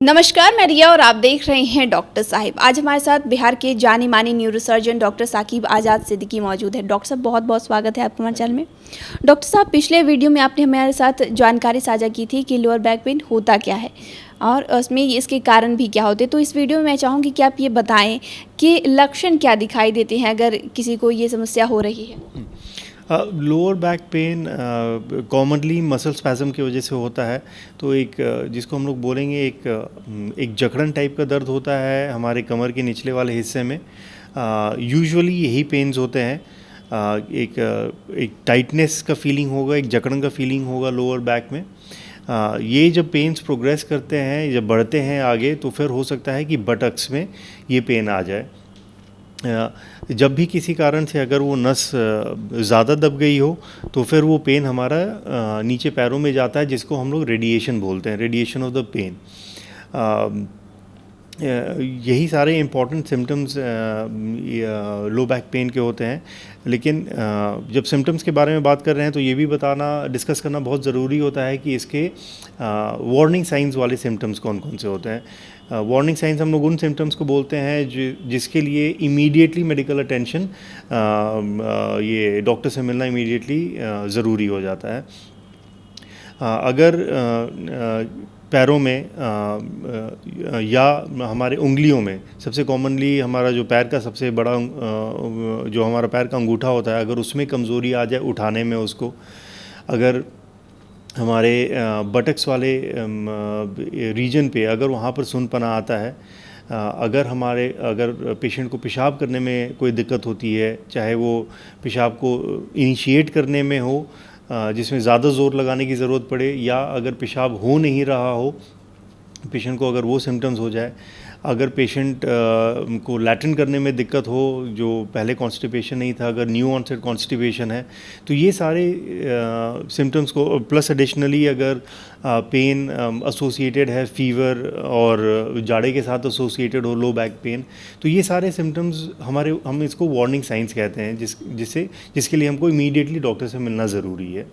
नमस्कार, मैं रिया और आप देख रहे हैं डॉक्टर साहिब। आज हमारे साथ बिहार के जानी मानी न्यूरोसर्जन डॉक्टर साकिब आज़ाद सिद्दीकी मौजूद है। डॉक्टर साहब, बहुत बहुत स्वागत है आपका हमारे चैनल में। डॉक्टर साहब, पिछले वीडियो में आपने हमारे साथ जानकारी साझा की थी कि लोअर बैक पेन होता क्या है और उसमें इसके कारण भी क्या होते हैं। तो इस वीडियो में मैं चाहूँगी कि आप ये बताएं कि लक्षण क्या दिखाई देते हैं अगर किसी को ये समस्या हो रही है। Lower back pain commonly muscle spasm की वजह से होता है। तो एक जिसको हम लोग बोलेंगे एक जकड़न टाइप का दर्द होता है हमारे कमर के निचले वाले हिस्से में। यूजुअली यही पेन्स होते हैं। एक टाइटनेस का फीलिंग होगा, एक जकड़न का फीलिंग होगा लोअर बैक में। ये जब पेन्स प्रोग्रेस करते हैं, जब बढ़ते हैं आगे, तो फिर हो सकता है कि बटक्स में ये पेन आ जाए। जब भी किसी कारण से अगर वो नस ज़्यादा दब गई हो तो फिर वो पेन हमारा नीचे पैरों में जाता है, जिसको हम लोग रेडिएशन बोलते हैं, रेडिएशन ऑफ द पेन। यही सारे important symptoms low back pain के होते हैं। लेकिन जब सिम्टम्स के बारे में बात कर रहे हैं तो ये भी डिस्कस करना बहुत ज़रूरी होता है कि इसके वार्निंग साइंस वाले सिम्टम्स कौन कौन से होते हैं। वार्निंग साइंस हम लोग उन सिम्टम्स को बोलते हैं जिसके लिए इमीडिएटली मेडिकल अटेंशन, ये डॉक्टर से मिलना इमीडिएटली ज़रूरी हो जाता है। अगर पैरों में या हमारे उंगलियों में, सबसे कॉमनली हमारा जो पैर का सबसे बड़ा जो हमारा पैर का अंगूठा होता है, अगर उसमें कमज़ोरी आ जाए उठाने में उसको, अगर हमारे बटक्स वाले रीजन पे अगर वहाँ पर सुनपना आता है, अगर पेशेंट को पेशाब करने में कोई दिक्कत होती है, चाहे वो पेशाब को इनिशिएट करने में हो जिसमें ज़्यादा ज़ोर लगाने की ज़रूरत पड़े, या अगर पेशाब हो नहीं रहा हो पेशेंट को, अगर वो सिम्टम्स हो जाए, अगर पेशेंट को लैट्रिन करने में दिक्कत हो, जो पहले कॉन्स्टिपेशन नहीं था, अगर न्यू ऑनसेट कॉन्स्टिपेशन है, तो ये सारे सिम्टम्स को, प्लस एडिशनली अगर पेन एसोसिएटेड है फीवर और जाड़े के साथ एसोसिएटेड हो लो बैक पेन, तो ये सारे सिम्टम्स हम इसको वार्निंग साइंस कहते हैं, जिसके लिए हमको इमीडिएटली डॉक्टर से मिलना ज़रूरी है।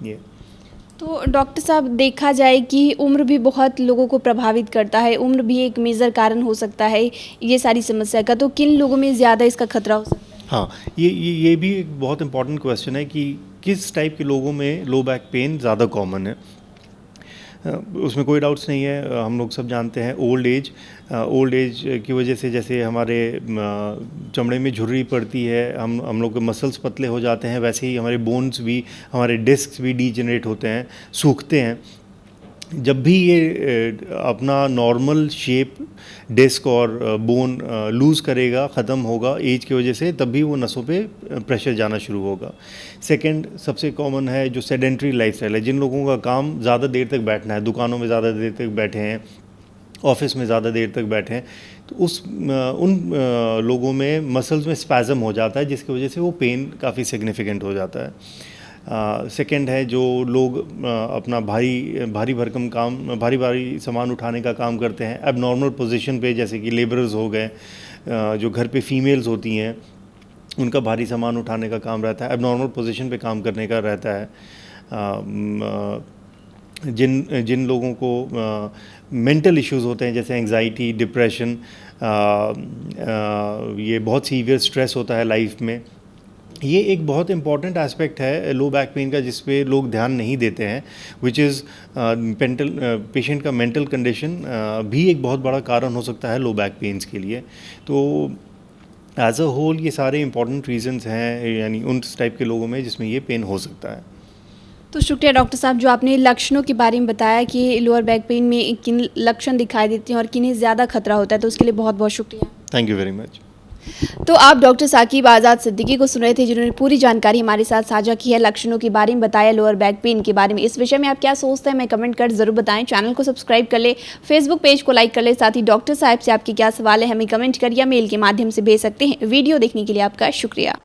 ये तो डॉक्टर साहब, देखा जाए कि उम्र भी बहुत लोगों को प्रभावित करता है, उम्र भी एक मेजर कारण हो सकता है ये सारी समस्या का। तो किन लोगों में ज़्यादा इसका खतरा हो सकता है? हाँ, ये भी एक बहुत इंपॉर्टेंट क्वेश्चन है कि किस टाइप के लोगों में लो बैक पेन ज़्यादा कॉमन है। उसमें कोई डाउट्स नहीं है। हम लोग सब जानते हैं ओल्ड एज की वजह से, जैसे हमारे चमड़े में झुर्री पड़ती है, हम लोग के मसल्स पतले हो जाते हैं, वैसे ही हमारे बोन्स भी, हमारे डिस्क्स भी डीजनरेट होते हैं, सूखते हैं। जब भी ये अपना नॉर्मल शेप डिस्क और बोन लूज़ करेगा, ख़त्म होगा एज की वजह से, तब भी वो नसों पे प्रेशर जाना शुरू होगा। सेकंड सबसे कॉमन है जो सेडेंट्री लाइफस्टाइल है, जिन लोगों का काम ज़्यादा देर तक बैठना है, दुकानों में ज़्यादा देर तक बैठे हैं, ऑफिस में ज़्यादा देर तक बैठे हैं, तो उन लोगों में मसल्स में स्पैज़म हो जाता है, जिसकी वजह से वो पेन काफ़ी सिग्निफिकेंट हो जाता है। सेकंड है जो लोग अपना भारी भरकम काम, भारी सामान उठाने का काम करते हैं एबनॉर्मल पोजीशन पे, जैसे कि लेबरर्स हो गए, जो घर पे फीमेल्स होती हैं, उनका भारी सामान उठाने का काम रहता है, एबनॉर्मल पोजीशन पे काम करने का रहता है। जिन लोगों को मेंटल इश्यूज़ होते हैं, जैसे एंग्जाइटी, डिप्रेशन, ये बहुत सीवियर स्ट्रेस होता है लाइफ में, ये एक बहुत इंपॉर्टेंट एस्पेक्ट है लो बैक पेन का, जिस पे लोग ध्यान नहीं देते हैं, विच इज़ पेशेंट का मेंटल कंडीशन भी एक बहुत बड़ा कारण हो सकता है लो बैक पेन्स के लिए। तो एज अ होल ये सारे इंपॉर्टेंट रीजंस हैं, यानी उन टाइप के लोगों में जिसमें ये पेन हो सकता है। तो शुक्रिया डॉक्टर साहब, जो आपने लक्षणों के बारे में बताया कि लोअर बैक पेन में किन लक्षण दिखाई देते हैं और किन्हें ज़्यादा खतरा होता है, तो उसके लिए बहुत बहुत शुक्रिया। Thank you very much. तो आप डॉक्टर साकिब आज़ाद सिद्दीकी को सुन रहे थे, जिन्होंने पूरी जानकारी हमारे साथ साझा की है, लक्षणों के बारे में बताया, लोअर बैक पेन के बारे में। इस विषय में आप क्या सोचते हैं, मैं कमेंट कर जरूर बताएं। चैनल को सब्सक्राइब कर ले, फेसबुक पेज को लाइक कर ले, साथ ही डॉक्टर साहब से आपके क्या सवाल है हमें कमेंट कर या मेल के माध्यम से भेज सकते हैं। वीडियो देखने के लिए आपका शुक्रिया।